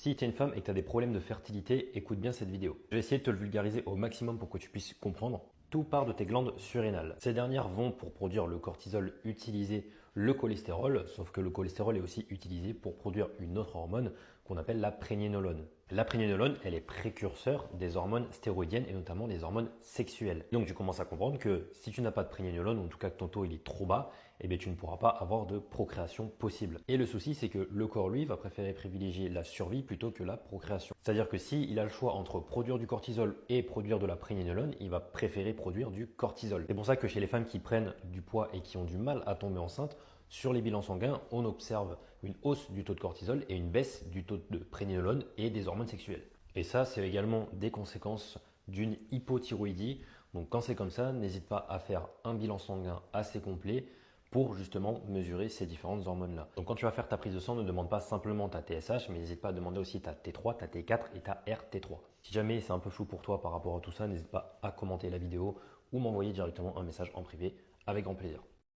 Si tu es une femme et que tu as des problèmes de fertilité, écoute bien cette vidéo. Je vais essayer de te le vulgariser au maximum pour que tu puisses comprendre. Tout part de tes glandes surrénales. Ces dernières vont, pour produire le cortisol, utiliser le cholestérol, sauf que le cholestérol est aussi utilisé pour produire une autre hormone qu'on appelle la prégnénolone. La prégnénolone, elle est précurseur des hormones stéroïdiennes et notamment des hormones sexuelles. Donc tu commences à comprendre que si tu n'as pas de prégnénolone, ou en tout cas que ton taux il est trop bas, eh bien, tu ne pourras pas avoir de procréation possible. Et le souci, c'est que le corps, lui, va préférer privilégier la survie plutôt que la procréation. C'est-à-dire que s'il a le choix entre produire du cortisol et produire de la prégnénolone, il va préférer produire du cortisol. C'est pour ça que chez les femmes qui prennent du poids et qui ont du mal à tomber enceinte, sur les bilans sanguins, on observe une hausse du taux de cortisol et une baisse du taux de prégnénolone et des hormones sexuelles. Et ça, c'est également des conséquences d'une hypothyroïdie. Donc quand c'est comme ça, n'hésite pas à faire un bilan sanguin assez complet pour justement mesurer ces différentes hormones-là. Donc quand tu vas faire ta prise de sang, ne demande pas simplement ta TSH, mais n'hésite pas à demander aussi ta T3, ta T4 et ta RT3. Si jamais c'est un peu flou pour toi par rapport à tout ça, n'hésite pas à commenter la vidéo ou m'envoyer directement un message en privé avec grand plaisir.